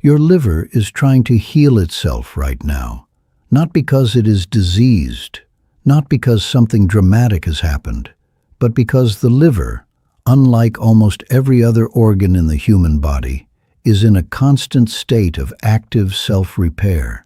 Your liver is trying to heal itself right now, not because it is diseased, not because something dramatic has happened, but because the liver, unlike almost every other organ in the human body, is in a constant state of active self-repair.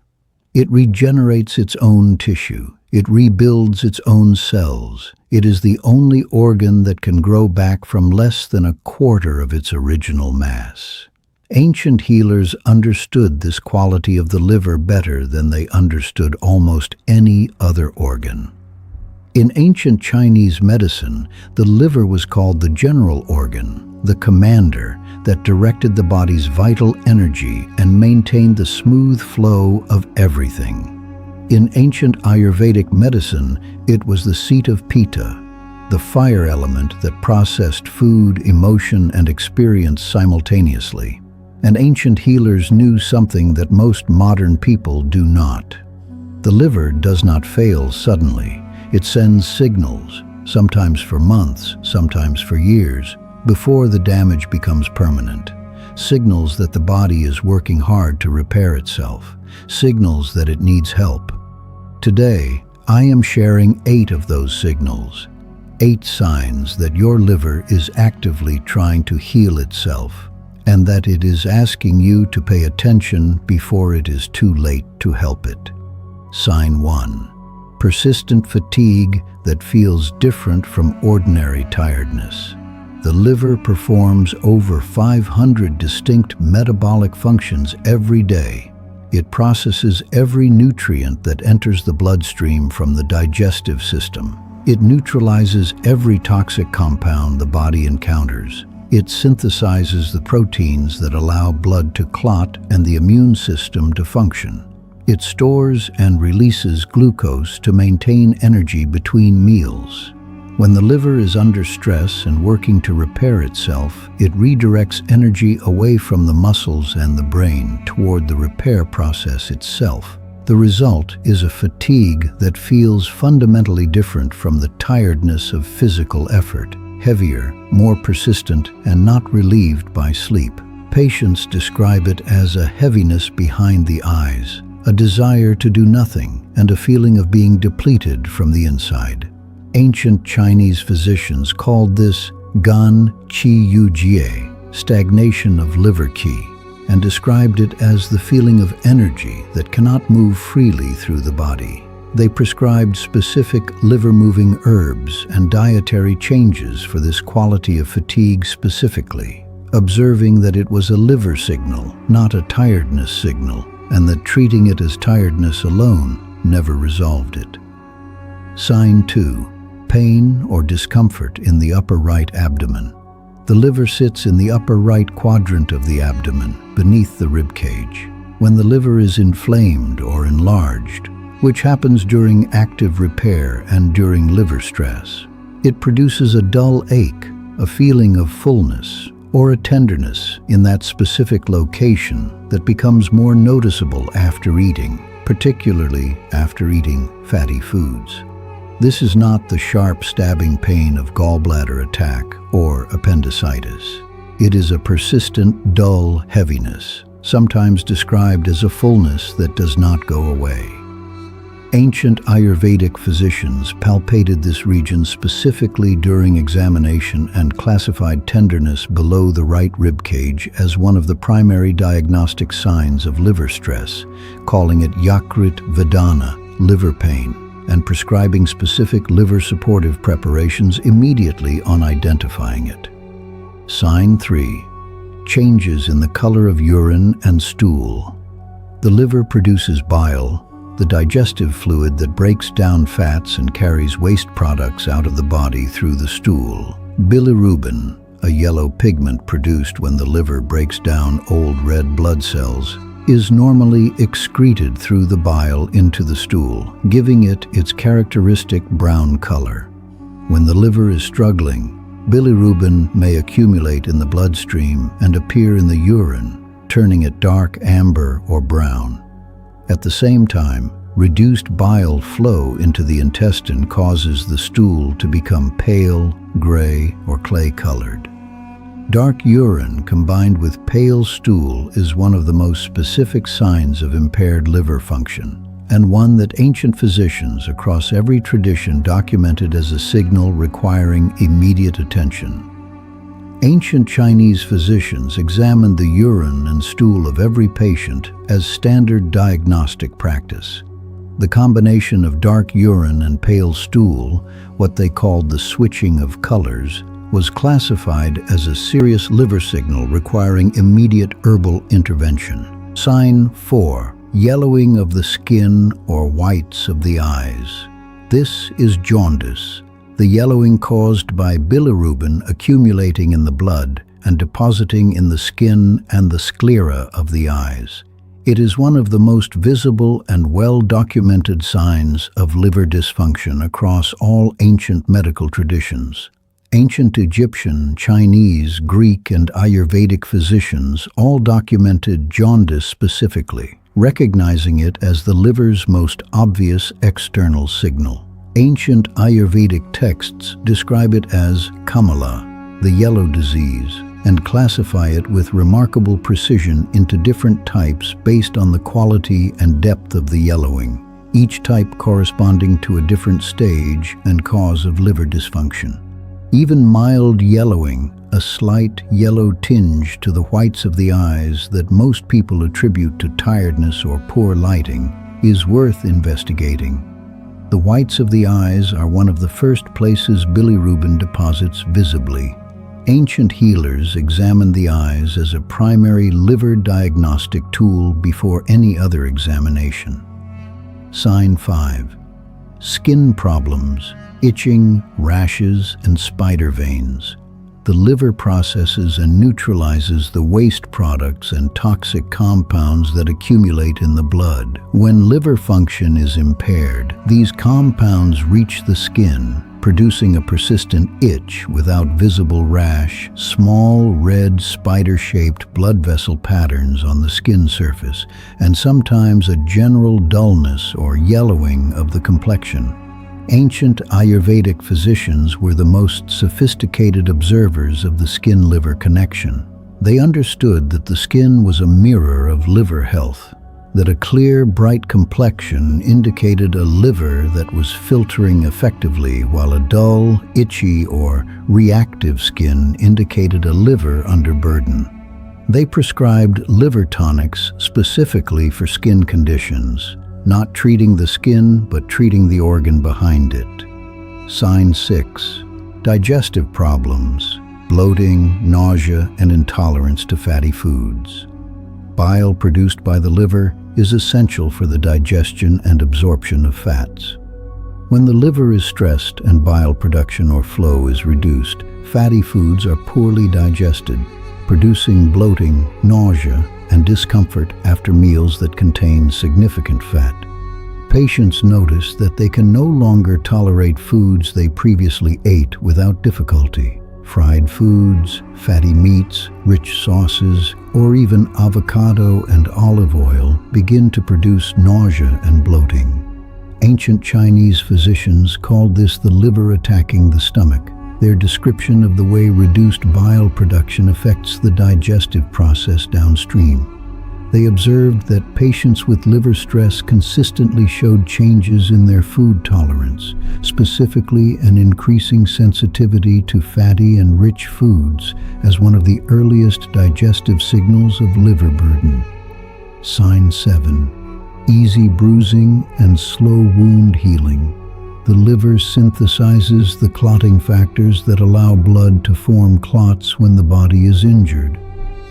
It regenerates its own tissue. It rebuilds its own cells. It is the only organ that can grow back from less than a quarter of its original mass. Ancient healers understood this quality of the liver better than they understood almost any other organ. In ancient Chinese medicine, the liver was called the general organ, the commander that directed the body's vital energy and maintained the smooth flow of everything. In ancient Ayurvedic medicine, it was the seat of Pitta, the fire element that processed food, emotion, and experience simultaneously. And ancient healers knew something that most modern people do not. The liver does not fail suddenly. It sends signals, sometimes for months, sometimes for years, before the damage becomes permanent. Signals that the body is working hard to repair itself. Signals that it needs help. Today, I am sharing 8 of those signals. 8 signs that your liver is actively trying to heal itself, and that it is asking you to pay attention before it is too late to help it. Sign 1. Persistent fatigue that feels different from ordinary tiredness. The liver performs over 500 distinct metabolic functions every day. It processes every nutrient that enters the bloodstream from the digestive system. It neutralizes every toxic compound the body encounters. It synthesizes the proteins that allow blood to clot and the immune system to function. It stores and releases glucose to maintain energy between meals. When the liver is under stress and working to repair itself, it redirects energy away from the muscles and the brain toward the repair process itself. The result is a fatigue that feels fundamentally different from the tiredness of physical effort. Heavier, more persistent, and not relieved by sleep. Patients describe it as a heaviness behind the eyes, a desire to do nothing, and a feeling of being depleted from the inside. Ancient Chinese physicians called this gan qi yu jie, stagnation of liver qi, and described it as the feeling of energy that cannot move freely through the body. They prescribed specific liver-moving herbs and dietary changes for this quality of fatigue specifically, observing that it was a liver signal, not a tiredness signal, and that treating it as tiredness alone never resolved it. Sign 2. Pain or discomfort in the upper right abdomen. The liver sits in the upper right quadrant of the abdomen, beneath the rib cage. When the liver is inflamed or enlarged, which happens during active repair and during liver stress, it produces a dull ache, a feeling of fullness, or a tenderness in that specific location that becomes more noticeable after eating, particularly after eating fatty foods. This is not the sharp stabbing pain of gallbladder attack or appendicitis. It is a persistent, dull heaviness, sometimes described as a fullness that does not go away. Ancient Ayurvedic physicians palpated this region specifically during examination and classified tenderness below the right rib cage as one of the primary diagnostic signs of liver stress, calling it Yakrit Vedana, liver pain, and prescribing specific liver supportive preparations immediately on identifying it. Sign 3. Changes in the color of urine and stool. The liver produces bile, the digestive fluid that breaks down fats and carries waste products out of the body through the stool. Bilirubin, a yellow pigment produced when the liver breaks down old red blood cells, is normally excreted through the bile into the stool, giving it its characteristic brown color. When the liver is struggling, bilirubin may accumulate in the bloodstream and appear in the urine, turning it dark amber or brown. At the same time, reduced bile flow into the intestine causes the stool to become pale, gray, or clay-colored. Dark urine combined with pale stool is one of the most specific signs of impaired liver function, and one that ancient physicians across every tradition documented as a signal requiring immediate attention. Ancient Chinese physicians examined the urine and stool of every patient as standard diagnostic practice. The combination of dark urine and pale stool, what they called the switching of colors, was classified as a serious liver signal requiring immediate herbal intervention. Sign 4. Yellowing of the skin or whites of the eyes. This is jaundice, the yellowing caused by bilirubin accumulating in the blood and depositing in the skin and the sclera of the eyes. It is one of the most visible and well-documented signs of liver dysfunction across all ancient medical traditions. Ancient Egyptian, Chinese, Greek, and Ayurvedic physicians all documented jaundice specifically, recognizing it as the liver's most obvious external signal. Ancient Ayurvedic texts describe it as kamala, the yellow disease, and classify it with remarkable precision into different types based on the quality and depth of the yellowing, each type corresponding to a different stage and cause of liver dysfunction. Even mild yellowing, a slight yellow tinge to the whites of the eyes that most people attribute to tiredness or poor lighting, is worth investigating. The whites of the eyes are one of the first places bilirubin deposits visibly. Ancient healers examined the eyes as a primary liver diagnostic tool before any other examination. Sign 5. Skin problems, itching, rashes, and spider veins. The liver processes and neutralizes the waste products and toxic compounds that accumulate in the blood. When liver function is impaired, these compounds reach the skin, producing a persistent itch without visible rash, small red spider-shaped blood vessel patterns on the skin surface, and sometimes a general dullness or yellowing of the complexion. Ancient Ayurvedic physicians were the most sophisticated observers of the skin-liver connection. They understood that the skin was a mirror of liver health, that a clear, bright complexion indicated a liver that was filtering effectively, while a dull, itchy, or reactive skin indicated a liver under burden. They prescribed liver tonics specifically for skin conditions, not treating the skin but treating the organ behind it. Sign 6. Digestive problems, bloating, nausea, and intolerance to fatty foods. Bile produced by the liver is essential for the digestion and absorption of fats. When the liver is stressed and bile production or flow is reduced, fatty foods are poorly digested, producing bloating, nausea, and discomfort after meals that contain significant fat. Patients notice that they can no longer tolerate foods they previously ate without difficulty. Fried foods, fatty meats, rich sauces, or even avocado and olive oil begin to produce nausea and bloating. Ancient Chinese physicians called this the liver attacking the stomach. Their description of the way reduced bile production affects the digestive process downstream. They observed that patients with liver stress consistently showed changes in their food tolerance, specifically an increasing sensitivity to fatty and rich foods as one of the earliest digestive signals of liver burden. Sign 7. Easy bruising and slow wound healing. The liver synthesizes the clotting factors that allow blood to form clots when the body is injured.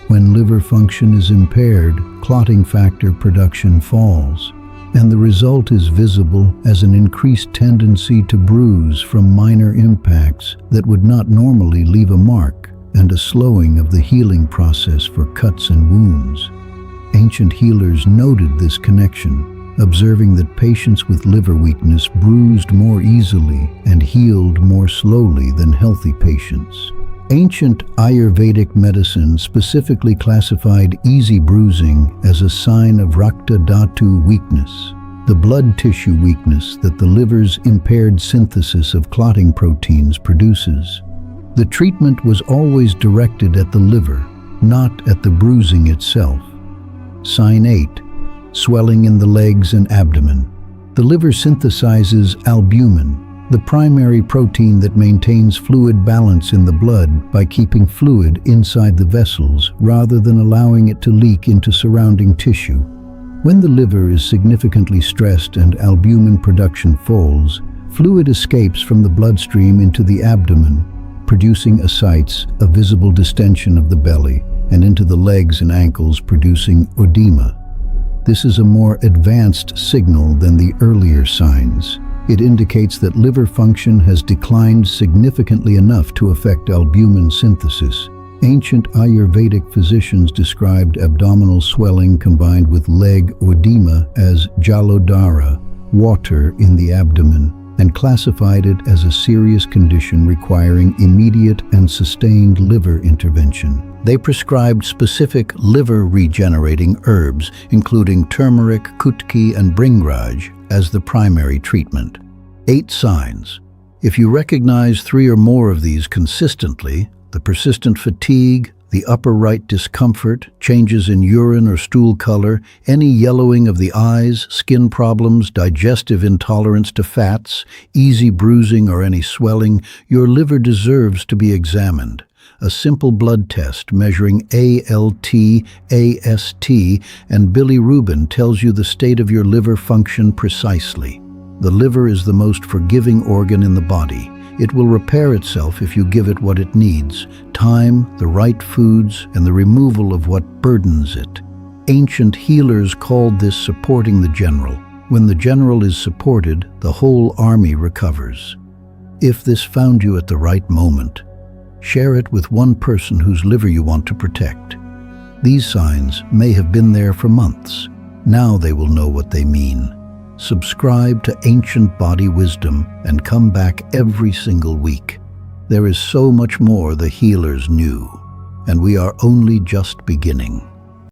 When liver function is impaired, clotting factor production falls, and the result is visible as an increased tendency to bruise from minor impacts that would not normally leave a mark, and a slowing of the healing process for cuts and wounds. Ancient healers noted this connection, observing that patients with liver weakness bruised more easily and healed more slowly than healthy patients. Ancient Ayurvedic medicine specifically classified easy bruising as a sign of Rakta Dhatu weakness, the blood tissue weakness that the liver's impaired synthesis of clotting proteins produces. The treatment was always directed at the liver, not at the bruising itself. Sign 8. Swelling in the legs and abdomen. The liver synthesizes albumin, the primary protein that maintains fluid balance in the blood by keeping fluid inside the vessels rather than allowing it to leak into surrounding tissue. When the liver is significantly stressed and albumin production falls, fluid escapes from the bloodstream into the abdomen, producing ascites, a visible distension of the belly, and into the legs and ankles, producing edema. This is a more advanced signal than the earlier signs. It indicates that liver function has declined significantly enough to affect albumin synthesis. Ancient Ayurvedic physicians described abdominal swelling combined with leg edema as jalodhara, water in the abdomen, and classified it as a serious condition requiring immediate and sustained liver intervention. They prescribed specific liver-regenerating herbs, including turmeric, kutki, and bringraj, as the primary treatment. 8 signs. If you recognize 3 or more of these consistently, the persistent fatigue, the upper right discomfort, changes in urine or stool color, any yellowing of the eyes, skin problems, digestive intolerance to fats, easy bruising or any swelling, your liver deserves to be examined. A simple blood test measuring ALT, AST, and bilirubin tells you the state of your liver function precisely. The liver is the most forgiving organ in the body. It will repair itself if you give it what it needs: time, the right foods, and the removal of what burdens it. Ancient healers called this supporting the general. When the general is supported, the whole army recovers. If this found you at the right moment, share it with one person whose liver you want to protect. These signs may have been there for months. Now they will know what they mean. Subscribe to Ancient Body Wisdom and come back every single week. There is so much more the healers knew, and we are only just beginning.